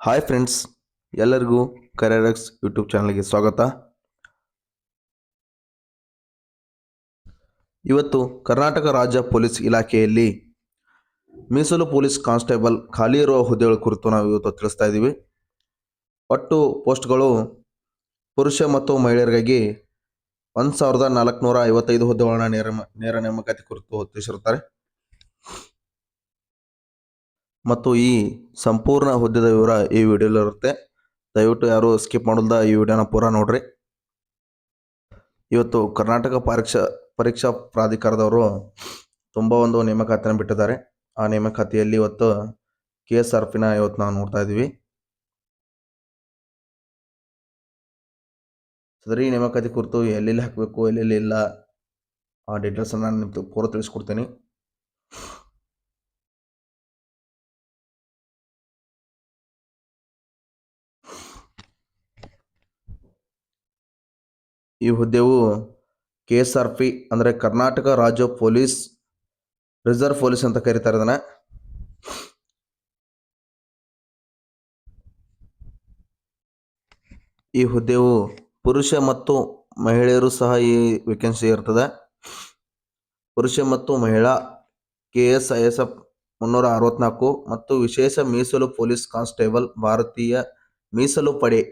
Hi friends, ಎಲ್ಲರಿಗೂ ಕರಿಯರ್ಎಕ್ಸ್ YouTube ಚಾನಲ್ಗೆ ಸ್ವಾಗತ. ಇವತ್ತು ಕರ್ನಾಟಕ ರಾಜ್ಯ ಪೊಲೀಸ್ ಇಲಾಖೆಯಲ್ಲಿ ಮೀಸಲು ಪೊಲೀಸ್ ಕಾನ್ಸ್ಟೇಬಲ್ ಖಾಲಿ ಇರುವ ಹುದ್ದೆಗಳ ಕುರಿತು ನಾವು ಇವತ್ತು ತಿಳಿಸ್ತಾ ಇದ್ದೀವಿ. ಒಟ್ಟು ಪೋಸ್ಟ್ಗಳು ಪುರುಷ ಮತ್ತು ಮಹಿಳೆಯರಿಗಾಗಿ 1455 ಹುದ್ದೆಗಳನ್ನ ನೇರ ನೇಮಕಾತಿ ಕುರಿತು ತಿಳಿಸಿರುತ್ತಾರೆ. ಮತ್ತು ಈ ಸಂಪೂರ್ಣ ಹುದ್ದೆದ ವಿವರ ಈ ವಿಡಿಯೋಲಿ ಇರುತ್ತೆ. ದಯವಿಟ್ಟು ಯಾರು ಸ್ಕಿಪ್ ಮಾಡೋದ ಈ ವಿಡಿಯೋನ ಪೂರ ನೋಡ್ರಿ. ಇವತ್ತು ಕರ್ನಾಟಕ ಪರೀಕ್ಷಾ ಪ್ರಾಧಿಕಾರದವರು ತುಂಬ ಒಂದು ನೇಮಕಾತಿಯನ್ನು ಬಿಟ್ಟಿದ್ದಾರೆ. ಆ ನೇಮಕಾತಿಯಲ್ಲಿ ಇವತ್ತು KSRP ಇವತ್ತು ನಾವು ನೋಡ್ತಾ ಇದ್ದೀವಿ. ಸದರಿ ನೇಮಕಾತಿ ಕುರಿತು ಎಲ್ಲೆಲ್ಲಿ ಹಾಕಬೇಕು, ಎಲ್ಲೆಲ್ಲಿ ಇಲ್ಲ, ಆ ಡೀಟೇಲ್ಸನ್ನು ನಾನು ನಿಮ್ಗೆ ಪೂರ ತಿಳಿಸ್ಕೊಡ್ತೀನಿ. ಈ ಹುದ್ದೆವು KSRP ಅಂದರೆ ಕರ್ನಾಟಕ ರಾಜ್ಯ ಪೊಲೀಸ್ ರಿಸರ್ವ್ ಪೊಲೀಸ್ ಅಂತ ಕರೀತಾರೆ ಇದನ್ನ. ಈ ಹುದ್ದೆವು ಪುರುಷ ಮತ್ತು ಮಹಿಳೆಯರು ಸಹ ಈ ವೇಕೆನ್ಸಿ ಇರ್ತದೆ. ಪುರುಷ ಮತ್ತು ಮಹಿಳಾ KSISF 364 ಮತ್ತು ವಿಶೇಷ ಮೀಸಲು ಪೊಲೀಸ್ ಕಾನ್ಸ್ಟೇಬಲ್ ಭಾರತೀಯ ಮೀಸಲು ಪಡೆ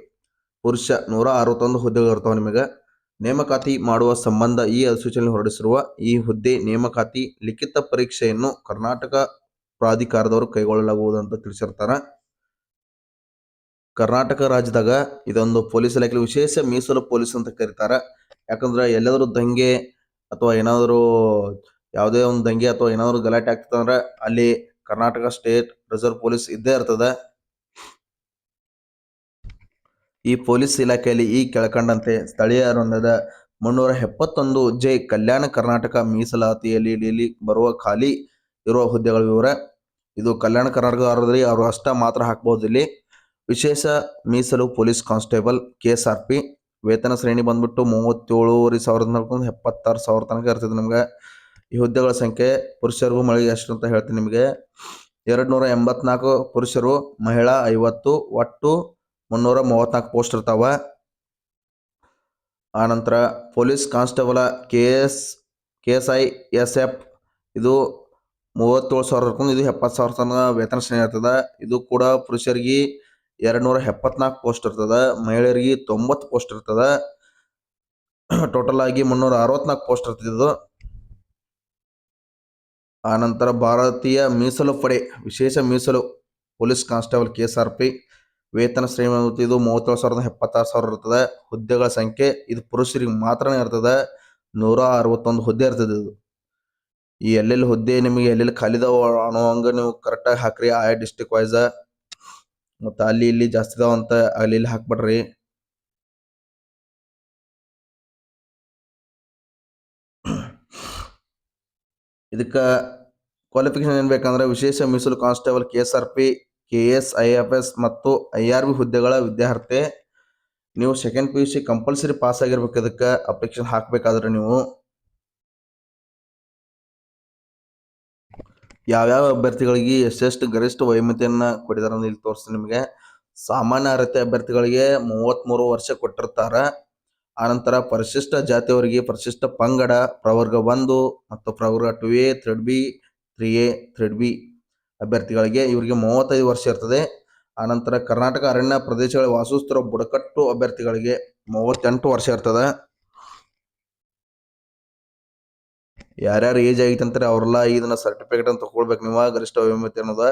ಪುರುಷ 161 ಹುದ್ದೆಗಳು ಇರ್ತಾವೆ. ನಿಮಗೆ ನೇಮಕಾತಿ ಮಾಡುವ ಸಂಬಂಧ ಈ ಅಧಿಸೂಚನೆ ಹೊರಡಿಸಿರುವ ಈ ಹುದ್ದೆ ನೇಮಕಾತಿ ಲಿಖಿತ ಪರೀಕ್ಷೆಯನ್ನು ಕರ್ನಾಟಕ ಪ್ರಾಧಿಕಾರದವರು ಕೈಗೊಳ್ಳಲಾಗುವುದು ಅಂತ ತಿಳಿಸಿರ್ತಾರೆ. ಕರ್ನಾಟಕ ರಾಜ್ಯದಾಗ ಇದೊಂದು ಪೊಲೀಸ್ ಇಲಾಖೆ ವಿಶೇಷ ಮೀಸಲು ಪೊಲೀಸ್ ಅಂತ ಕರೀತಾರೆ. ಯಾಕಂದ್ರೆ ಎಲ್ಲಾದರೂ ದಂಗೆ ಅಥವಾ ಏನಾದರೂ ಯಾವುದೇ ಒಂದು ದಂಗೆ ಅಥವಾ ಏನಾದರೂ ಗಲಾಟೆ ಆಗ್ತದಂದ್ರೆ ಅಲ್ಲಿ ಕರ್ನಾಟಕ ಸ್ಟೇಟ್ ರಿಸರ್ವ್ ಪೊಲೀಸ್ ಇದ್ದೇ ಇರ್ತದೆ. ಈ ಪೊಲೀಸ್ ಇಲಾಖೆಯಲ್ಲಿ ಈ ಕೆಳಕಂಡಂತೆ ಸ್ಥಳೀಯ ವೃಂದದ 371 ಕಲ್ಯಾಣ ಕರ್ನಾಟಕ ಮೀಸಲಾತಿಯಲ್ಲಿ ಬರುವ ಖಾಲಿ ಇರುವ ಹುದ್ದೆಗಳ ವಿವರ. ಇದು ಕಲ್ಯಾಣ ಕರ್ನಾಟಕದಲ್ಲಿ ಅವರು ಅಷ್ಟ ಮಾತ್ರ ಹಾಕಬಹುದು. ಇಲ್ಲಿ ವಿಶೇಷ ಮೀಸಲು ಪೊಲೀಸ್ ಕಾನ್ಸ್ಟೇಬಲ್ KSRP ವೇತನ ಶ್ರೇಣಿ ಬಂದ್ಬಿಟ್ಟು 37,400 76,000 ತನಕ ಇರ್ತದೆ. ನಿಮ್ಗೆ ಈ ಹುದ್ದೆಗಳ ಸಂಖ್ಯೆ ಪುರುಷರಿಗೂ ಮಹಿಳೆಗೆ ಎಷ್ಟು ಅಂತ ಹೇಳ್ತೀನಿ ನಿಮಗೆ. 284 ಪುರುಷರು, ಮಹಿಳಾ 50, ಒಟ್ಟು 334 ಪೋಸ್ಟ್ ಇರ್ತಾವ. ಆನಂತರ ಪೊಲೀಸ್ ಕಾನ್ಸ್ಟೇಬಲ್ KSISF ಇದು 37,000 ಇದು 70,000 ತನಕ ವೇತನ ಶ್ರೇಣಿ ಇರ್ತದೆ. ಇದು ಕೂಡ ಪುರುಷರಿಗೆ 274 ಪೋಸ್ಟ್ ಇರ್ತದೆ, ಮಹಿಳೆಯರಿಗೆ 90 ಪೋಸ್ಟ್ ಇರ್ತದೆ. ಟೋಟಲ್ ಆಗಿ 364 ಪೋಸ್ಟ್ ಇರ್ತದೆ ಇದು. ಆನಂತರ ಭಾರತೀಯ ಮೀಸಲು ಪಡೆ ವಿಶೇಷ ಮೀಸಲು ಪೊಲೀಸ್ ಕಾನ್ಸ್ಟೇಬಲ್ KSRP ವೇತನ ಶ್ರೇಣಿ ಇದು 37,000 76,000 ಇರ್ತದೆ. ಹುದ್ದೆಗಳ ಸಂಖ್ಯೆ ಇದು ಪುರುಷರಿಗೆ ಮಾತ್ರನೇ ಇರ್ತದೆ, 161 ಹುದ್ದೆ ಇರ್ತದೆ. ಇದು ಈ ಎಲ್ಲೆಲ್ಲಿ ಹುದ್ದೆ ನಿಮಗೆ ಎಲ್ಲೆಲ್ಲಿ ಖಾಲಿದಾವ ಅನ್ನೋ ಹಂಗೆ ನೀವು ಕರೆಕ್ಟಾಗಿ ಹಾಕ್ರಿ. ಆಯಾ ಡಿಸ್ಟಿಕ್ ವೈಸ್ ಮತ್ತು ಅಲ್ಲಿ ಇಲ್ಲಿ ಜಾಸ್ತಿ ಇದಾವ ಅಂತ ಅಲ್ಲಿ ಇಲ್ಲಿ ಹಾಕ್ಬಿಡ್ರಿ. ಇದಕ್ಕೆ ಕ್ವಾಲಿಫಿಕೇಶನ್ ಏನು ಬೇಕಂದ್ರೆ ವಿಶೇಷ ಮೀಸಲು ಕಾನ್ಸ್ಟೇಬಲ್ KSRP KSIFS ಮತ್ತು IRB ಹುದ್ದೆಗಳ ವಿದ್ಯಾರ್ಥಿ ನೀವು ಸೆಕೆಂಡ್ PUC ಕಂಪಲ್ಸರಿ ಪಾಸ್ ಆಗಿರ್ಬೇಕು. ಇದಕ್ಕೆ ಅಪ್ಲಿಕೇಶನ್ ಹಾಕಬೇಕಾದ್ರೆ ನೀವು ಯಾವ್ಯಾವ ಅಭ್ಯರ್ಥಿಗಳಿಗೆ ಎಷ್ಟೆಷ್ಟು ಗರಿಷ್ಠ ವಯೋಮಿತಿಯನ್ನು ಕೊಟ್ಟಿದ್ದಾರೆ ಅಂತ ಇಲ್ಲಿ ತೋರಿಸ್ತೀನಿ ನಿಮಗೆ. ಸಾಮಾನ್ಯ ಅರ್ಹತೆ ಅಭ್ಯರ್ಥಿಗಳಿಗೆ 33 ವರ್ಷ ಕೊಟ್ಟಿರ್ತಾರೆ. ಆನಂತರ ಪರಿಶಿಷ್ಟ ಜಾತಿಯವರಿಗೆ ಪರಿಶಿಷ್ಟ ಪಂಗಡ ಪ್ರವರ್ಗ 1 ಮತ್ತು ಪ್ರವರ್ಗ 2A 3B 3A 3B ಅಭ್ಯರ್ಥಿಗಳಿಗೆ ಇವರಿಗೆ 35 ವರ್ಷ ಇರ್ತದೆ. ಆನಂತರ ಕರ್ನಾಟಕ ಅರಣ್ಯ ಪ್ರದೇಶಗಳ ವಾಸಿಸುತ್ತಿರುವ ಬುಡಕಟ್ಟು ಅಭ್ಯರ್ಥಿಗಳಿಗೆ 38 ವರ್ಷ ಇರ್ತದೆ. ಯಾರ್ಯಾರು ಏಜ್ ಆಗೈತೆ ಅಂತಾರೆ ಅವರೆಲ್ಲ ಇದನ್ನ ಸರ್ಟಿಫಿಕೇಟ್ ಅಂತ ತಗೊಳ್ಬೇಕು ನೀವು, ಗರಿಷ್ಠ ವಯೋಮಿತಿ ಅನ್ನೋದ.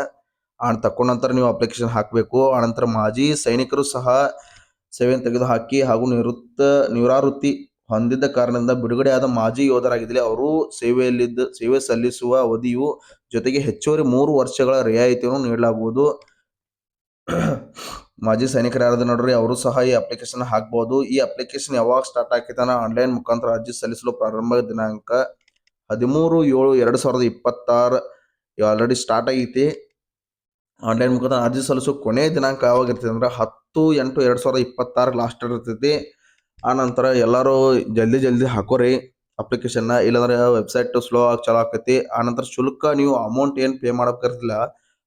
ತಕೊಂಡ ನಂತರ ನೀವು ಅಪ್ಲಿಕೇಶನ್ ಹಾಕಬೇಕು. ಆನಂತರ ಮಾಜಿ ಸೈನಿಕರು ಸಹ ಸೇವೆಯನ್ನು ತೆಗೆದು ಹಾಕಿ ಹಾಗೂ ನಿವೃತ್ತಿ ಹೊಂದಿದ್ದ ಕಾರಣದಿಂದ ಬಿಡುಗಡೆಯಾದ ಮಾಜಿ ಯೋಧರಾಗಿದ್ದಲ್ಲಿ ಅವರು ಸೇವೆ ಸಲ್ಲಿಸುವ ಅವಧಿಯು ಜೊತೆಗೆ ಹೆಚ್ಚುವರಿ 3 ವರ್ಷಗಳ ರಿಯಾಯಿತಿಯನ್ನು ನೀಡಲಾಗುವುದು. ಮಾಜಿ ಸೈನಿಕರು ಯಾರಾದ್ರೂ ನೋಡ್ರಿ ಅವರು ಸಹ ಈ ಅಪ್ಲಿಕೇಶನ್ ಹಾಕ್ಬಹುದು. ಈ ಅಪ್ಲಿಕೇಶನ್ ಯಾವಾಗ ಸ್ಟಾರ್ಟ್ ಆಕೈತಾನ ಆನ್ಲೈನ್ ಮುಖಾಂತರ ಅರ್ಜಿ ಸಲ್ಲಿಸಲು ಪ್ರಾರಂಭ ದಿನಾಂಕ 13/7/2026 ಆಲ್ರೆಡಿ ಸ್ಟಾರ್ಟ್ ಆಗೈತಿ. ಆನ್ಲೈನ್ ಮುಖಾಂತರ ಅರ್ಜಿ ಸಲ್ಲಿಸೋ ಕೊನೆ ದಿನಾಂಕ ಯಾವಾಗ ಇರ್ತದೆ ಅಂದ್ರೆ 10/8/2026 ಲಾಸ್ಟ್ ಇರ್ತೈತಿ. ಆನಂತರ ಎಲ್ಲರೂ ಜಲ್ದಿ ಹಾಕೋರಿ ಅಪ್ಲಿಕೇಶನ್ನ, ಇಲ್ಲಾಂದ್ರೆ ವೆಬ್ಸೈಟ್ ಸ್ಲೋ ಆಗಿ ಚಾಲು ಆಕೈತಿ. ಆನಂತರ ಶುಲ್ಕ ನೀವು ಅಮೌಂಟ್ ಏನು ಪೇ ಮಾಡಬೇಕಿರ್ತಿಲ್ಲ,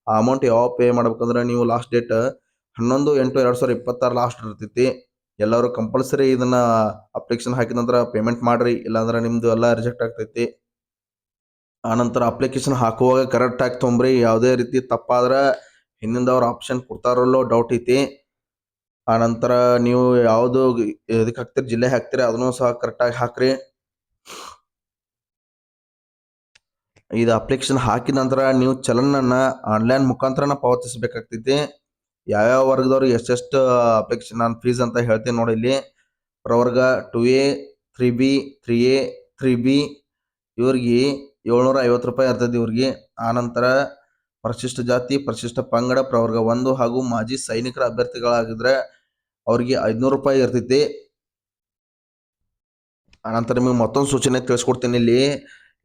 ಆ ಅಮೌಂಟ್ ಯಾವಾಗ ಪೇ ಮಾಡ್ಬೇಕಂದ್ರೆ ನೀವು ಲಾಸ್ಟ್ ಡೇಟ್ 11/8/2026 ಲಾಸ್ಟ್ ಇರ್ತೈತಿ. ಎಲ್ಲರೂ ಕಂಪಲ್ಸರಿ ಇದನ್ನ ಅಪ್ಲಿಕೇಶನ್ ಹಾಕಿದ ನಂತರ ಪೇಮೆಂಟ್ ಮಾಡ್ರಿ, ಇಲ್ಲಾಂದ್ರೆ ನಿಮ್ದು ಎಲ್ಲ ರಿಜೆಕ್ಟ್ ಆಗ್ತೈತಿ. ಆನಂತರ ಅಪ್ಲಿಕೇಶನ್ ಹಾಕುವಾಗ ಕರೆಕ್ಟ್ ಆಗಿ ತೊಂಬ್ರಿ. ಯಾವುದೇ ರೀತಿ ತಪ್ಪಾದ್ರೆ ಹಿಂದಿಂದ ಅವ್ರ ಆಪ್ಷನ್ ಕೊಡ್ತಾರಲ್ಲೋ ಡೌಟ್ ಐತಿ. ಆನಂತರ ನೀವು ಯಾವುದು ಇದಕ್ಕೆ ಹಾಕ್ತೀರಿ, ಜಿಲ್ಲೆ ಹಾಕ್ತೀರಿ, ಅದನ್ನು ಸಹ ಕರೆಕ್ಟಾಗಿ ಹಾಕ್ರಿ. ಇದು ಅಪ್ಲಿಕೇಶನ್ ಹಾಕಿದ ನಂತರ ನೀವು ಚಲನನ್ನ ಆನ್ಲೈನ್ ಮುಖಾಂತರನ ಪಾವತಿಸಬೇಕಾಗ್ತೈತಿ. ಯಾವ್ಯಾವ ವರ್ಗದವ್ರಿಗೆ ಎಷ್ಟೆಷ್ಟು ಅಪ್ಲಿಕೇಶನ್ ನಾನು ಫೀಸ್ ಅಂತ ಹೇಳ್ತೀನಿ ನೋಡಿ. ಇಲ್ಲಿ ಪ್ರವರ್ಗ 2A 3B 3A 3B ಇವ್ರಿಗೆ 750 ರೂಪಾಯಿ ಇರ್ತದೆ ಇವ್ರಿಗೆ. ಆನಂತರ ಪರಿಶಿಷ್ಟ ಜಾತಿ, ಪರಿಶಿಷ್ಟ ಪಂಗಡ, ಪ್ರವರ್ಗ 1 ಹಾಗೂ ಮಾಜಿ ಸೈನಿಕರ ಅಭ್ಯರ್ಥಿಗಳಾಗಿದ್ರೆ ಅವ್ರಿಗೆ 500 ರೂಪಾಯಿ ಇರ್ತೈತಿ. ಆನಂತರ ನಿಮಗೆ ಮತ್ತೊಂದು ಸೂಚನೆ ತಿಳಿಸ್ಕೊಡ್ತೀನಿ. ಇಲ್ಲಿ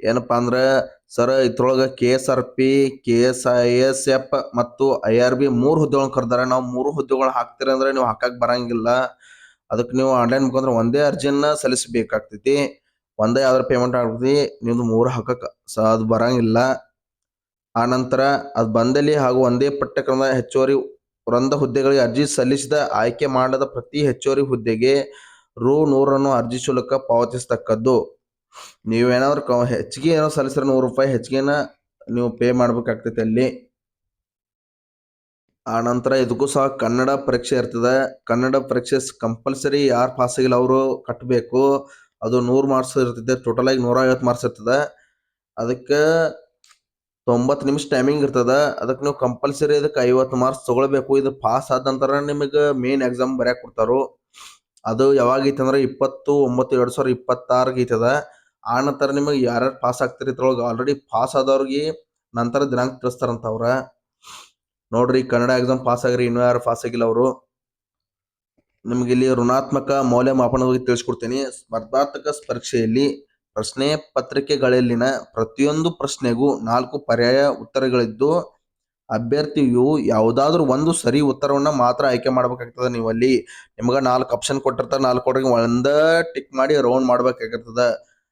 ಏನಪ್ಪಾ ಅಂದ್ರೆ ಸರ್, ಇದ್ರೊಳಗೆ KSRP, KSISF ಮತ್ತು IRB 3 ಹುದ್ದೆಗಳನ್ನ ಕರೆದಾರೆ. ನಾವು 3 ಹುದ್ದೆಗಳನ್ನ ಹಾಕ್ತೀರಿ ಅಂದ್ರೆ ನೀವು ಹಾಕಕ್ ಬರಂಗಿಲ್ಲ. ಅದಕ್ಕೆ ನೀವು ಆನ್ಲೈನ್ ಮುಖಾಂತರ ಒಂದೇ ಅರ್ಜಿಯನ್ನ ಸಲ್ಲಿಸಬೇಕಾಗ್ತೈತಿ. ಒಂದೇ ಯಾವ್ದಾರು ಪೇಮೆಂಟ್ ಆಗ್ತೈತಿ. ನಿಮ್ದು 3 ಹಾಕಕ್ ಅದು ಬರಂಗಿಲ್ಲ. ಆನಂತರ ಅದು ಬಂದಲ್ಲಿ ಹಾಗೂ ಒಂದೇ ಪಠ್ಯಕ್ರಮದ ಹೆಚ್ಚುವರಿ ವೃಂದ ಹುದ್ದೆಗಳಿಗೆ ಅರ್ಜಿ ಸಲ್ಲಿಸಿದ ಆಯ್ಕೆ ಮಾಡದ ಪ್ರತಿ ಹೆಚ್ಚುವರಿ ಹುದ್ದೆಗೆ Rs. 100 ಅರ್ಜಿ ಶುಲ್ಕ ಪಾವತಿಸತಕ್ಕದ್ದು. ನೀವೇನಾದ್ರು ಹೆಚ್ಚಿಗೆ ಏನೋ ಸಲ್ಲಿಸಿದ್ರೆ 100 ರೂಪಾಯಿ ಹೆಚ್ಚಿಗೆನ ನೀವು ಪೇ ಮಾಡ್ಬೇಕಾಗ್ತೈತಿ ಅಲ್ಲಿ. ಆನಂತರ ಇದಕ್ಕೂ ಸಹ ಕನ್ನಡ ಪರೀಕ್ಷೆ ಇರ್ತದೆ. ಕನ್ನಡ ಪರೀಕ್ಷೆ ಕಂಪಲ್ಸರಿ ಯಾರು ಪಾಸ್ ಆಗಿಲ್ಲ ಅವರು ಕಟ್ಟಬೇಕು. ಅದು 100 ಮಾರ್ಕ್ಸ್ ಇರ್ತದೆ. ಟೋಟಲ್ ಆಗಿ 150 ಮಾರ್ಕ್ಸ್ ಇರ್ತದೆ. ಅದಕ್ಕೆ 90 ನಿಮಿಷ ಟೈಮಿಂಗ್ ಇರ್ತದ. ಅದಕ್ಕೆ ನೀವು ಕಂಪಲ್ಸರಿ ಇದಕ್ಕೆ 50 ಮಾರ್ಕ್ಸ್ ತಗೊಳ್ಬೇಕು. ಇದು ಪಾಸ್ ಆದ ನಂತರ ನಿಮಗೆ ಮೇನ್ ಎಕ್ಸಾಮ್ ಬರ್ಯಾಕ್ ಕೊಡ್ತಾರು. ಅದು ಯಾವಾಗ ಐತೆ ಅಂದ್ರೆ 20/9/2026 ಐತದ. ಆ ನಂತರ ನಿಮಗೆ ಯಾರ್ಯಾರು ಪಾಸ್ ಆಗ್ತಿರಿ ಇದ್ರೊಳಗೆ ಆಲ್ರೆಡಿ ಪಾಸ್ ಆದವ್ರಿಗೆ ನಂತರ ದಿನಾಂಕ ತಿಳಿಸ್ತಾರಂತ ಅವ್ರ. ನೋಡ್ರಿ, ಕನ್ನಡ ಎಕ್ಸಾಮ್ ಪಾಸ್ ಆಗ್ರಿ, ಇನ್ನೂ ಯಾರು ಪಾಸ್ ಆಗಿಲ್ಲ ಅವರು. ನಿಮ್ಗೆ ಇಲ್ಲಿ ಋಣಾತ್ಮಕ ಮೌಲ್ಯಮಾಪನ ಬಗ್ಗೆ ತಿಳಿಸ್ಕೊಡ್ತೀನಿ. ಸ್ಪರ್ಧಾತ್ಮಕ ಪರೀಕ್ಷೆಯಲ್ಲಿ ಪ್ರಶ್ನೆ ಪತ್ರಿಕೆಗಳಲ್ಲಿನ ಪ್ರತಿಯೊಂದು ಪ್ರಶ್ನೆಗೂ 4 ಪರ್ಯಾಯ ಉತ್ತರಗಳಿದ್ದು ಅಭ್ಯರ್ಥಿಯು ಯಾವುದಾದ್ರೂ ಒಂದು ಸರಿ ಉತ್ತರವನ್ನ ಮಾತ್ರ ಆಯ್ಕೆ ಮಾಡ್ಬೇಕಾಗ್ತದೆ. ನೀವು ಅಲ್ಲಿ ನಿಮ್ಗೆ 4 ಆಪ್ಷನ್ ಕೊಟ್ಟಿರ್ತಾರೆ. 4 ಕೊಟ್ಟಿಗೆ ಒಂದ ಟಿಕ್ ಮಾಡಿ ರೌಂಡ್ ಮಾಡ್ಬೇಕಾಗಿರ್ತದೆ.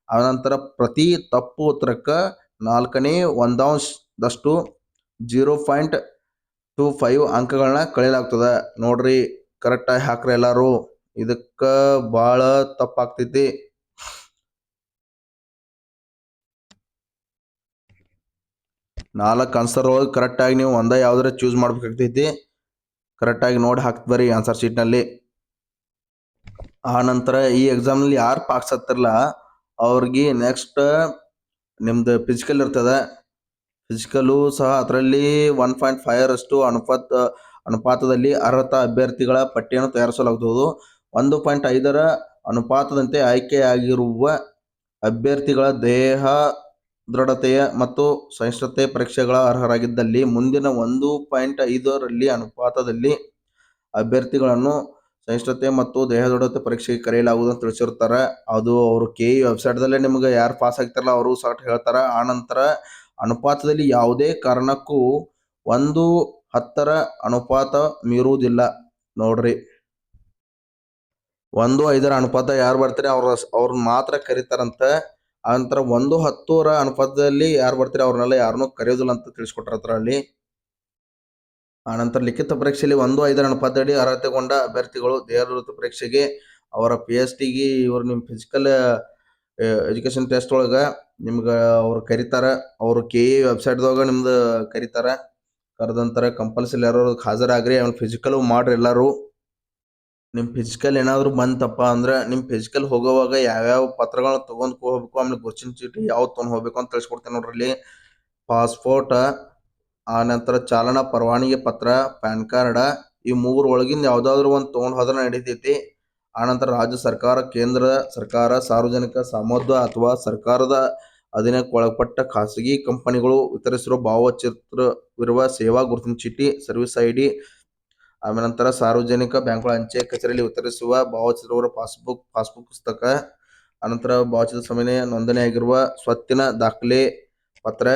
ಆನಂತರ ಪ್ರತಿ ತಪ್ಪು ಉತ್ತರಕ್ಕೆ 4ನೇ ಒಂದಾಂಶದಷ್ಟು 0.25 ಅಂಕಗಳನ್ನ ಕಳೆಯಲಾಗ್ತದೆ. ನೋಡ್ರಿ, ಕರೆಕ್ಟಾಗಿ ಹಾಕ್ರಿ ಎಲ್ಲಾರು. ಇದಕ್ಕ ಬಹಳ ತಪ್ಪಾಗ್ತೈತಿ. ನಾಲ್ಕು ಆನ್ಸರ್ ಒಳಗೆ ಕರೆಕ್ಟಾಗಿ ನೀವು ಒಂದ ಯಾವ್ದಾರ ಚೂಸ್ ಮಾಡ್ಬೇಕಾಗ್ತೈತಿ. ಕರೆಕ್ಟಾಗಿ ನೋಡಿ ಹಾಕ್ತ ಬರ್ರಿ ಆನ್ಸರ್ ಶೀಟ್ನಲ್ಲಿ. ಆ ನಂತರ ಈ ಎಕ್ಸಾಮ್ನಲ್ಲಿ ಯಾರು ಪಾಸ್ ಆಗ್ತಿರಲ್ಲ ಅವ್ರಿಗೆ ನೆಕ್ಸ್ಟ್ ನಿಮ್ದು ಫಿಸಿಕಲ್ ಇರ್ತದೆ. ಫಿಸಿಕಲು ಸಹ ಅದರಲ್ಲಿ 1.5 ಅನುಪಾತದಲ್ಲಿ ಅರ್ಹತಾ ಅಭ್ಯರ್ಥಿಗಳ ಪಟ್ಟಿಯನ್ನು ತಯಾರಿಸಲಾಗುವುದು. 1.5 ಅನುಪಾತದಂತೆ ಆಯ್ಕೆಯಾಗಿರುವ ಅಭ್ಯರ್ಥಿಗಳ ದೇಹ ದೃಢತೆಯ ಮತ್ತು ಸಹಿಷ್ಣುತೆ ಪರೀಕ್ಷೆಗಳ ಅರ್ಹರಾಗಿದ್ದಲ್ಲಿ ಮುಂದಿನ 1.5 ಅನುಪಾತದಲ್ಲಿ ಅಭ್ಯರ್ಥಿಗಳನ್ನು ಸಹಿಷ್ಣುತೆ ಮತ್ತು ದೇಹ ದೃಢತೆ ಪರೀಕ್ಷೆಗೆ ಕರೆಯಲಾಗುವುದು ಅಂತ ತಿಳಿಸಿರ್ತಾರೆ. ಅದು ಅವರು KE ವೆಬ್ಸೈಟ್ದಲ್ಲೇ ನಿಮ್ಗೆ ಯಾರು ಪಾಸ್ ಆಗ್ತಾರಲ್ಲ ಅವರು ಸಹ ಹೇಳ್ತಾರೆ. ಆನಂತರ ಅನುಪಾತದಲ್ಲಿ ಯಾವುದೇ ಕಾರಣಕ್ಕೂ 1:10 ಅನುಪಾತ ಮೀರುವುದಿಲ್ಲ. ನೋಡ್ರಿ, 1:5 ಅನುಪಾತ ಯಾರು ಬರ್ತಾರೆ ಅವ್ರನ್ನ ಮಾತ್ರ ಕರೀತಾರಂತ. ಆನಂತರ 1:10 ಅನುಪಾತದಲ್ಲಿ ಯಾರು ಬರ್ತಾರೆ ಅವ್ರನ್ನೆಲ್ಲ ಯಾರನ್ನೂ ಕರೆಯೋದಿಲ್ಲ ಅಂತ ತಿಳಿಸ್ಕೊಟ್ಟಿರ್ತಾರೆ ಅಲ್ಲಿ. ಆನಂತರ ಲಿಖಿತ ಪರೀಕ್ಷೆಯಲ್ಲಿ 1:5 ಅನುಪಾತದಡಿ ಅರ್ಹತೆಗೊಂಡ ಅಭ್ಯರ್ಥಿಗಳು ದೇಹದೃಢತೆ ಪರೀಕ್ಷೆಗೆ ಅವರ PhDಗೆ ಇವರು ನಿಮ್ಮ ಫಿಸಿಕಲ್ ಎಜುಕೇಶನ್ ಟೆಸ್ಟ್ ಒಳಗೆ ನಿಮ್ಗೆ ಅವ್ರು ಕರೀತಾರ. ಅವರು KE ವೆಬ್ಸೈಟ್ದಾಗ ನಿಮ್ದು ಕರೀತಾರ. ಕರೆದಂತರ ಕಂಪಲ್ಸರಿ ಯಾರು ಹಾಜರಾಗ್ರಿ. ಅವ್ನ ಫಿಸಿಕಲ್ ಮಾಡ್ರಿ ಎಲ್ಲರೂ. ನಿಮ್ಮ ಫಿಸಿಕಲ್ ಏನಾದರೂ ಬಂತಪ್ಪ ಅಂದ್ರೆ ನಿಮ್ಮ ಫಿಸಿಕಲ್ ಹೋಗೋವಾಗ ಯಾವ್ಯಾವ ಪತ್ರಗಳನ್ನ ತೊಗೊಂಡು ಹೋಗ್ಬೇಕು, ಆಮೇಲೆ ಗುರುತಿನ ಚೀಟಿ ಯಾವ್ದು ತೊಗೊಂಡು ಹೋಗ್ಬೇಕು ಅಂತ ತಿಳಿಸ್ಕೊಡ್ತೇನೆ ನೋಡ್ರಲ್ಲಿ. ಪಾಸ್ಪೋರ್ಟ್, ಆನಂತರ ಚಾಲನಾ ಪರವಾನಗಿ ಪತ್ರ, ಪ್ಯಾನ್ ಕಾರ್ಡ, ಈ 3 ಒಳಗಿಂದ ಯಾವುದಾದ್ರೂ ಒಂದು ತೊಗೊಂಡು ಹೋದ್ರೆ ನಡೀತೈತಿ. ಆನಂತರ ರಾಜ್ಯ ಸರ್ಕಾರ, ಕೇಂದ್ರ ಸರ್ಕಾರ, ಸಾರ್ವಜನಿಕ ಸಾಮರ್ಥ್ಯ ಅಥವಾ ಸರ್ಕಾರದ ಅಧೀನಕ್ಕೆ ಒಳಪಟ್ಟ ಖಾಸಗಿ ಕಂಪನಿಗಳು ವಿತರಿಸಿರುವ ಭಾವಚಿತ್ರವಿರುವ ಸೇವಾ ಗುರುತಿನ ಚೀಟಿ, ಸರ್ವಿಸ್ ID, ಆಮೇಲೆ ನಂತರ ಸಾರ್ವಜನಿಕ ಬ್ಯಾಂಕ್ಗಳ ಅಂಚೆ ಕಚೇರಿಯಲ್ಲಿ ವಿತರಿಸುವ ಭಾವಚಿತ್ರವಿರುವ ಪಾಸ್ಬುಕ್ ಪುಸ್ತಕ, ಅನಂತರ ಭಾವಚಿತ್ರ ಸಮಯ ನೋಂದಣಿಯಾಗಿರುವ ಸ್ವತ್ತಿನ ದಾಖಲೆ ಪತ್ರ,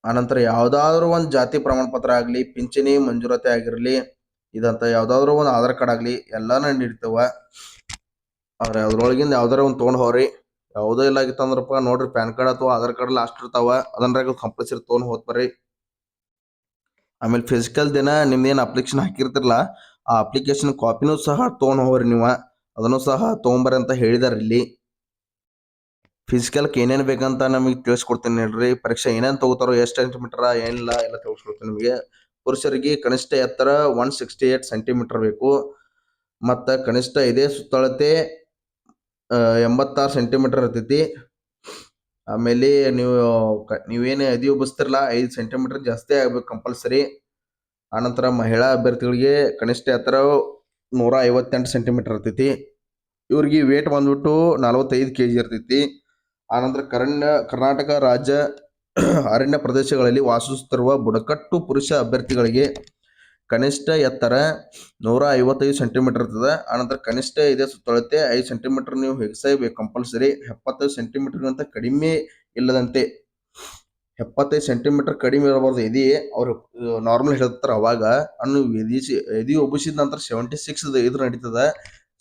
ಆನಂತರ ಯಾವುದಾದ್ರೂ ಒಂದು ಜಾತಿ ಪ್ರಮಾಣ ಪತ್ರ ಆಗಲಿ, ಪಿಂಚಣಿ ಮಂಜೂರಾತಿ ಆಗಿರಲಿ, ಇದಂತ ಯಾವುದಾದ್ರೂ ಒಂದು ಆಧಾರ್ ಕಾರ್ಡ್ ಆಗಲಿ ಎಲ್ಲಾನು ನೀಡ್ತೇವ. ಆದ್ರೆ ಅದ್ರೊಳಗಿಂದ ಯಾವ್ದಾರ ಒಂದು ತೊಗೊಂಡು ಹೋಗ್ರಿ. ಯಾವುದೋ ಇಲ್ಲ ಆಗಿತ್ತಂದ್ರಪ್ಪ ನೋಡ್ರಿ, ಪ್ಯಾನ್ ಕಾರ್ಡ್ ಅಥವಾ ಆಧಾರ್ ಕಾರ್ಡ್ ಲಾಸ್ಟ್ ಇರ್ತಾವ, ಅದನ್ನ ಕಂಪಲ್ಸರಿ ತೊಗೊಂಡು ಹೋಗ್ಬರ್ರಿ. ಆಮೇಲೆ ಫಿಸಿಕಲ್ ದಿನ ನಿಮ್ದೇನು ಅಪ್ಲಿಕೇಶನ್ ಹಾಕಿರ್ತಿರಲ್ಲ ಆ ಅಪ್ಲಿಕೇಶನ್ ಕಾಪಿನೂ ಸಹ ತೊಗೊಂಡು ಹೋಗ್ರಿ ನೀವು, ಅದನ್ನು ಸಹ ತೊಗೊಂಬರ್ರಿ ಅಂತ ಹೇಳಿದಾರೆ ಇಲ್ಲಿ. ಫಿಸಿಕಲ್ಗೆ ಏನೇನು ಬೇಕಂತ ನಮಗೆ ತಿಳಿಸ್ಕೊಡ್ತೀನಿ ಹೇಳ್ರಿ. ಪರೀಕ್ಷೆ ಏನೇನು ತಗೋತಾರೋ, ಎಷ್ಟು ಸೆಂಟಿಮೀಟರ್ ಏನಿಲ್ಲ ಎಲ್ಲ ತಿಳಿಸ್ಕೊಡ್ತೀನಿ ನಿಮಗೆ. ಪುರುಷರಿಗೆ ಕನಿಷ್ಠ ಎತ್ತರ 168 ಸೆಂಟಿಮೀಟರ್ ಬೇಕು, ಮತ್ತು ಕನಿಷ್ಠ ಇದೇ ಸುತ್ತಳತೆ 86 ಸೆಂಟಿಮೀಟರ್ ಇರ್ತೈತಿ. ಆಮೇಲೆ ನೀವೇನು ಎದೆ ಉಬ್ಬಿಸ್ತಿರಲ್ಲ 5 ಸೆಂಟಿಮೀಟರ್ ಜಾಸ್ತಿ ಆಗ್ಬೇಕು ಕಂಪಲ್ಸರಿ. ಆನಂತರ ಮಹಿಳಾ ಅಭ್ಯರ್ಥಿಗಳಿಗೆ ಕನಿಷ್ಠ ಎತ್ತರ 158 ಸೆಂಟಿಮೀಟರ್ ಇರ್ತೈತಿ. ಇವ್ರಿಗೆ ವೇಟ್ ಬಂದ್ಬಿಟ್ಟು 45 kg ಇರ್ತೈತಿ. ಆನಂತರ ಕರ್ನಾಟಕ ರಾಜ್ಯ ಅರಣ್ಯ ಪ್ರದೇಶಗಳಲ್ಲಿ ವಾಸಿಸುತ್ತಿರುವ ಬುಡಕಟ್ಟು ಪುರುಷ ಅಭ್ಯರ್ಥಿಗಳಿಗೆ ಕನಿಷ್ಠ ಎತ್ತರ 155 ಸೆಂಟಿಮೀಟರ್ ಇರ್ತದೆ. ಆನಂತರ ಕನಿಷ್ಠ ಇದೇ ಸುತ್ತಳತೆ 5 ಸೆಂಟಿಮೀಟರ್ ನೀವು ಹೆಚ್ಚಿಸಬೇಕು ಕಂಪಲ್ಸರಿ. 75 ಸೆಂಟಿಮೀಟರ್ಗಿಂತ ಕಡಿಮೆ ಇಲ್ಲದಂತೆ, 75 ಸೆಂಟಿಮೀಟರ್ ಕಡಿಮೆ ಇರಬಾರ್ದು ಎದೆ. ಅವ್ರು ನಾರ್ಮಲ್ ಹೇಳ್ತಾರೆ ಅವಾಗ ಅನ್ನು ಎದೆ ಒಬ್ಬಿಸಿದ ನಂತರ 76 ಇದ್ರ ನಡೀತದ.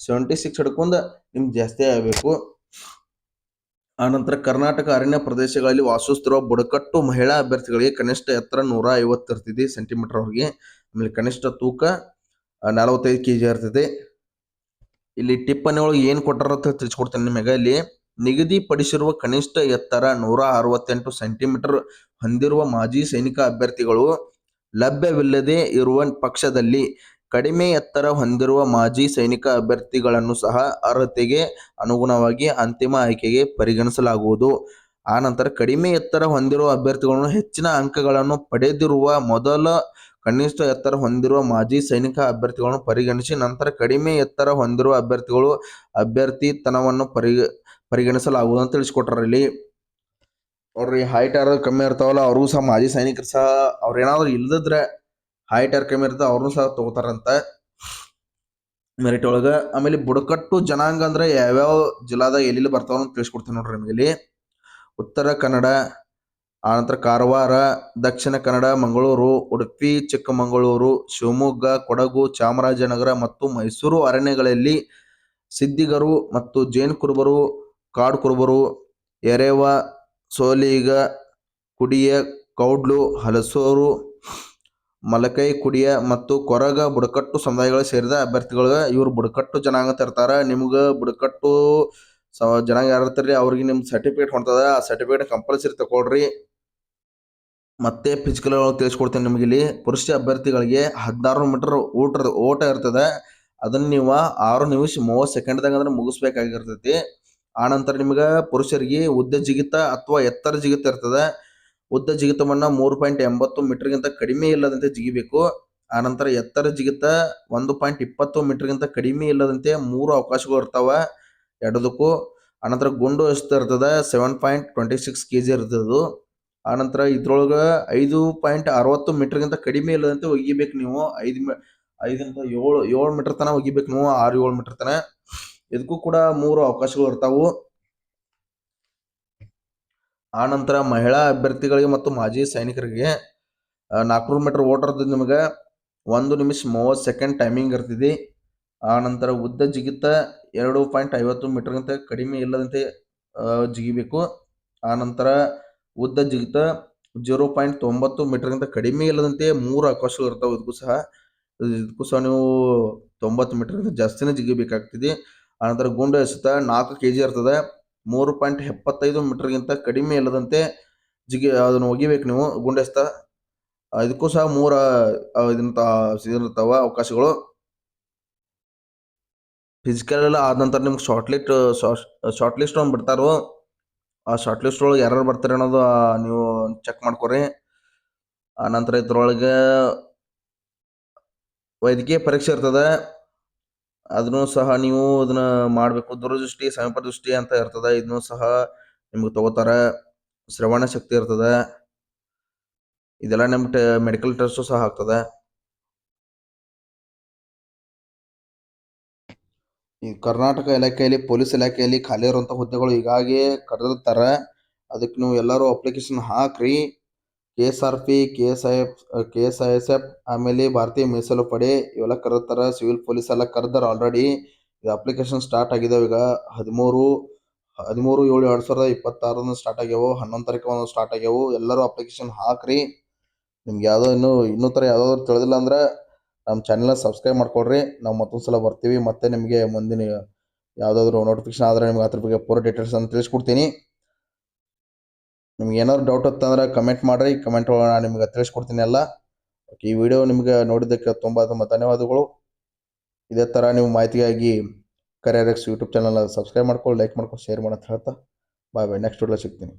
76 ಹಿಡ್ಕೊಂಡು ನಿಮ್ಗೆ ಜಾಸ್ತಿ ಆಗಬೇಕು. ಆನಂತರ ಕರ್ನಾಟಕ ಅರಣ್ಯ ಪ್ರದೇಶಗಳಲ್ಲಿ ವಾಸಿಸುತ್ತಿರುವ ಬುಡಕಟ್ಟು ಮಹಿಳಾ ಅಭ್ಯರ್ಥಿಗಳಿಗೆ ಕನಿಷ್ಠ ಎತ್ತರ 150 ಇರ್ತೈತಿ ಸೆಂಟಿಮೀಟರ್ ಅವ್ರಿಗೆ. ಆಮೇಲೆ ಕನಿಷ್ಠ ತೂಕ 45 kg ಇರ್ತೈತಿ. ಇಲ್ಲಿ ಟಿಪ್ಪಣಿ ಒಳಗೆ ಏನು ಕೊಟ್ಟಾರ ಅಂತ ತಿಳಿಸ್ಕೊಡ್ತೇನೆ ನಿಮಗೆ. ಇಲ್ಲಿ ನಿಗದಿಪಡಿಸಿರುವ ಕನಿಷ್ಠ ಎತ್ತರ 168 ಸೆಂಟಿಮೀಟರ್ ಹೊಂದಿರುವ ಮಾಜಿ ಸೈನಿಕ ಅಭ್ಯರ್ಥಿಗಳು ಲಭ್ಯವಿಲ್ಲದೆ ಇರುವ ಪಕ್ಷದಲ್ಲಿ ಕಡಿಮೆ ಎತ್ತರ ಹೊಂದಿರುವ ಮಾಜಿ ಸೈನಿಕ ಅಭ್ಯರ್ಥಿಗಳನ್ನು ಸಹ ಅರ್ಹತೆಗೆ ಅನುಗುಣವಾಗಿ ಅಂತಿಮ ಆಯ್ಕೆಗೆ ಪರಿಗಣಿಸಲಾಗುವುದು. ಆನಂತರ ಕಡಿಮೆ ಎತ್ತರ ಹೊಂದಿರುವ ಅಭ್ಯರ್ಥಿಗಳನ್ನು ಹೆಚ್ಚಿನ ಅಂಕಗಳನ್ನು ಪಡೆದಿರುವ ಮೊದಲ ಕನಿಷ್ಠ ಎತ್ತರ ಹೊಂದಿರುವ ಮಾಜಿ ಸೈನಿಕ ಅಭ್ಯರ್ಥಿಗಳನ್ನು ಪರಿಗಣಿಸಿ ನಂತರ ಕಡಿಮೆ ಎತ್ತರ ಹೊಂದಿರುವ ಅಭ್ಯರ್ಥಿಗಳು ಅಭ್ಯರ್ಥಿತನವನ್ನು ಪರಿಗಣಿಸಲಾಗುವುದು ಅಂತ ತಿಳಿಸ್ಕೊಟ್ರ ಇಲ್ಲಿ. ನೋಡ್ರಿ, ಹೈಟ್ ಯಾರು ಕಮ್ಮಿ ಇರ್ತಾವಲ್ಲ ಅವ್ರಿಗೂ ಸಹ ಮಾಜಿ ಸೈನಿಕರು ಸಹ ಅವ್ರೇನಾದ್ರು ಇಲ್ದಿದ್ರೆ ಹೈಟ್ ಯಾರು ಕಮ್ಮಿ ಇರ್ತಾವ ಅವ್ರನ್ನೂ ಸಹ ತಗೋತಾರಂತ ಮೆರಿಟ್ ಒಳಗೆ. ಆಮೇಲೆ ಬುಡಕಟ್ಟು ಜನಾಂಗ ಅಂದ್ರೆ ಯಾವ್ಯಾವ ಜಿಲ್ಲಾದಾಗ ಎಲ್ಲಿ ಬರ್ತಾವ ಅಂತ ತಿಳಿಸ್ಕೊಡ್ತೀನಿ ನೋಡ್ರಿ ನಿಮಗೆ ಇಲ್ಲಿ. ಉತ್ತರ ಕನ್ನಡ, ಆನಂತರ ಕಾರವಾರ, ದಕ್ಷಿಣ ಕನ್ನಡ, ಮಂಗಳೂರು, ಉಡುಪಿ, ಚಿಕ್ಕಮಗಳೂರು, ಶಿವಮೊಗ್ಗ, ಕೊಡಗು, ಚಾಮರಾಜನಗರ ಮತ್ತು ಮೈಸೂರು ಅರಣ್ಯಗಳಲ್ಲಿ ಸಿದ್ದಿಗರು ಮತ್ತು ಜೇನು ಕುರುಬರು, ಕಾಡು ಕುರುಬರು, ಎರೆವ, ಸೋಲಿಗ, ಕುಡಿಯ, ಕೌಡ್ಲು, ಹಲಸೂರು, ಮಲಕೈ ಕುಡಿಯ ಮತ್ತು ಕೊರಗ ಬುಡಕಟ್ಟು ಸಮುದಾಯಗಳು ಸೇರಿದ ಅಭ್ಯರ್ಥಿಗಳು ಇವ್ರು ಬುಡಕಟ್ಟು ಜನಾಂಗ ತರ್ತಾರ. ನಿಮ್ಗೆ ಬುಡಕಟ್ಟು ಜನಾಂಗ ಯಾರು ಇರ್ತಾರ್ರಿ ಅವ್ರಿಗೆ ನಿಮ್ಗೆ ಸರ್ಟಿಫಿಕೇಟ್ ಹೊಂಟದ, ಆ ಸರ್ಟಿಫಿಕೇಟ್ ಕಂಪಲ್ಸರಿ ತಗೊಳ್ರಿ. ಮತ್ತೆ ಫಿಸಿಕಲ್ ತಿಳಿಸ್ಕೊಡ್ತೇನೆ ನಿಮಗೆ ಇಲ್ಲಿ. ಪುರುಷ ಅಭ್ಯರ್ಥಿಗಳಿಗೆ 16 ಮೀಟರ್ ಓಟ ಇರ್ತದೆ. ಅದನ್ನ ನೀವು 6 ನಿಮಿಷ 30 ಸೆಕೆಂಡ್ದಾಗ ಅಂದ್ರೆ ಮುಗಿಸ್ಬೇಕಾಗಿರ್ತೈತಿ. ಆನಂತರ ನಿಮ್ಗೆ ಪುರುಷರಿಗೆ ಉದ್ದ ಜಿಗಿತ ಅಥವಾ ಎತ್ತರ ಜಿಗಿತ ಇರ್ತದೆ. ಉದ್ದ ಜಿಗಿತವನ್ನ 3.80 ಮೀಟರ್ಗಿಂತ ಕಡಿಮೆ ಇಲ್ಲದಂತೆ ಜಿಗಿಬೇಕು. ಆನಂತರ ಎತ್ತರ ಜಿಗಿತ 1.20 ಮೀಟರ್ಗಿಂತ ಕಡಿಮೆ ಇಲ್ಲದಂತೆ 3 ಅವಕಾಶಗಳು ಇರ್ತಾವ ಎರಡದಕ್ಕೂ. ಆನಂತರ ಗುಂಡು ಎಷ್ಟು ಇರ್ತದೆ 7.26 kg ಇರ್ತದೆ. ಆನಂತರ ಇದ್ರೊಳಗೆ 5.60 ಮೀಟರ್ಗಿಂತ ಕಡಿಮೆ ಇಲ್ಲದಂತೆ ಒಗಿಬೇಕು ನೀವು. 7 ಮೀಟರ್ ತನಕ ಒಗಿಬೇಕು ನೀವು, 6-7 ಮೀಟರ್ ತನಕ. ಇದಕ್ಕೂ ಕೂಡ 3 ಅವಕಾಶಗಳು ಇರ್ತಾವು. ಆನಂತರ ಮಹಿಳಾ ಅಭ್ಯರ್ಥಿಗಳಿಗೆ ಮತ್ತು ಮಾಜಿ ಸೈನಿಕರಿಗೆ 400 ಮೀಟರ್ ಓಟ ಇರ್ತದೆ. ನಿಮಗೆ 1 ನಿಮಿಷ 30 ಸೆಕೆಂಡ್ ಟೈಮಿಂಗ್ ಇರ್ತದೆ. ಆನಂತರ ಉದ್ದ ಜಿಗಿತ 2.50 ಮೀಟರ್ಗಿಂತ ಕಡಿಮೆ ಇಲ್ಲದಂತೆ ಜಿಗಿಬೇಕು. ಆನಂತರ ಉದ್ದ ಜಿಗಿತ 0.90 ಮೀಟರ್ಗಿಂತ ಕಡಿಮೆ ಇಲ್ಲದಂತೆ 3 ಅವಕಾಶಗಳು ಇರ್ತಾವೆ. ಇದಕ್ಕೂ ಸಹ ನೀವು 90 ಮೀಟರ್ಗಿಂತ ಜಾಸ್ತಿನೇ ಜಿಗಿಬೇಕಾಗ್ತದೆ. ಆನಂತರ ಗುಂಡು ಎಸೆತ 4 kg ಇರ್ತದೆ. 3.75 ಮೀಟರ್ಗಿಂತ ಕಡಿಮೆ ಇಲ್ಲದಂತೆ ಅದನ್ನು ಒಗಿಬೇಕು ನೀವು ಗುಂಡು ಎಸೆತ. ಇದಕ್ಕೂ ಸಹ 3 ಇರ್ತಾವ ಅವಕಾಶಗಳು. ಫಿಸಿಕಲ್ ಎಲ್ಲ ಆದ ನಂತರ ನಿಮ್ಗೆ ಶಾರ್ಟ್ ಲಿಸ್ಟ್ ಒಂದು ಬಿಡ್ತಾರೋ. ಆ ಶಾರ್ಟ್ ಲಿಸ್ಟ್ ಒಳಗೆ ಯಾರು ಬರ್ತಾರೆ ಅನ್ನೋದು ನೀವು ಚೆಕ್ ಮಾಡ್ಕೊರಿ. ಆನಂತರ ಇದ್ರೊಳಗೆ ವೈದ್ಯಕೀಯ ಪರೀಕ್ಷೆ ಇರ್ತದೆ. ಅದನ್ನು ಸಹ ನೀವು ಅದನ್ನ ಮಾಡಬೇಕು. ದೂರದೃಷ್ಟಿ, ಸಮೀಪ ದೃಷ್ಟಿ ಅಂತ ಇರ್ತದೆ. ಇದನ್ನು ಸಹ ನಿಮ್ಗೆ ತಗೋತಾರ. ಶ್ರವಣ ಶಕ್ತಿ ಇರ್ತದೆ. ಇದೆಲ್ಲ ನಿಮ್ಗೆ ಮೆಡಿಕಲ್ ಟೆಸ್ಟು ಸಹ ಆಗ್ತದೆ. ಈ ಕರ್ನಾಟಕ ಇಲಾಖೆಯಲ್ಲಿ, ಪೊಲೀಸ್ ಇಲಾಖೆಯಲ್ಲಿ ಖಾಲಿ ಇರುವಂಥ ಹುದ್ದೆಗಳು ಹೀಗಾಗಿ ಕರೆದಿರ್ತಾರೆ. ಅದಕ್ಕೆ ನೀವು ಎಲ್ಲರೂ ಅಪ್ಲಿಕೇಶನ್ ಹಾಕ್ರಿ. KSRP, KSISF, ಆಮೇಲೆ ಭಾರತೀಯ ಮೀಸಲು ಪಡೆ ಇವೆಲ್ಲ ಕರೆದಿರ್ತಾರೆ. ಸಿವಿಲ್ ಪೊಲೀಸ್ ಎಲ್ಲ ಕರೆದಾರ ಆಲ್ರೆಡಿ. ಇದು ಅಪ್ಲಿಕೇಶನ್ ಸ್ಟಾರ್ಟ್ ಆಗಿದಾವೆ ಈಗ 13/7/2026 ಸ್ಟಾರ್ಟ್ ಆಗ್ಯಾವು. 11 ತಾರೀಕು ಸ್ಟಾರ್ಟ್ ಆಗ್ಯಾವು. ಎಲ್ಲರೂ ಅಪ್ಲಿಕೇಶನ್ ಹಾಕ್ರಿ. ನಿಮ್ಗೆ ಯಾವುದೋ ಇನ್ನೂ ಥರ ಯಾವುದಾದ್ರು ತಿಳಿದಿಲ್ಲ ಅಂದ್ರೆ ನಮ್ಮ ಚಾನೆಲ್ನ ಸಬ್ಸ್ಕ್ರೈಬ್ ಮಾಡ್ಕೊಳ್ರಿ. ನಾವು ಮತ್ತೊಂದು ಸಲ ಬರ್ತೀವಿ. ಮತ್ತೆ ನಿಮಗೆ ಮುಂದಿನ ಯಾವುದಾದ್ರು ನೋಟಿಫಿಕೇಶನ್ ಆದರೆ ನಿಮ್ಗೆ ಅದ್ರ ಬಗ್ಗೆ ಪೂರ ಡೀಟೇಲ್ಸನ್ನು ತಿಳಿಸ್ಕೊಡ್ತೀನಿ. ನಿಮ್ಗೆ ಏನಾದ್ರು ಡೌಟ್ ಇತ್ತಂದ್ರೆ ಕಮೆಂಟ್ ಮಾಡಿರಿ. ಕಮೆಂಟ್ ಒಳಗೆ ನಾನು ನಿಮ್ಗೆ ತಿಳಿಸ್ಕೊಡ್ತೀನಿ ಎಲ್ಲ. ಈ ವಿಡಿಯೋ ನಿಮಗೆ ನೋಡಿದ್ದಕ್ಕೆ ತುಂಬ ತುಂಬ ಧನ್ಯವಾದಗಳು. ಇದೇ ಥರ ನೀವು ಮಾಹಿತಿಗಾಗಿ career X YouTube channel subscribe ಮಾಡ್ಕೊಳ್ಳಿ, ಲೈಕ್ ಮಾಡ್ಕೊಂಡು, ಶೇರ್ ಮಾಡಿ ಅಂತ ಹೇಳ್ತಾ ಬಾಯ್ ಬಾಯ್. ನೆಕ್ಸ್ಟ್ ವಿಡಿಯೋ ಸಿಗ್ತೀನಿ.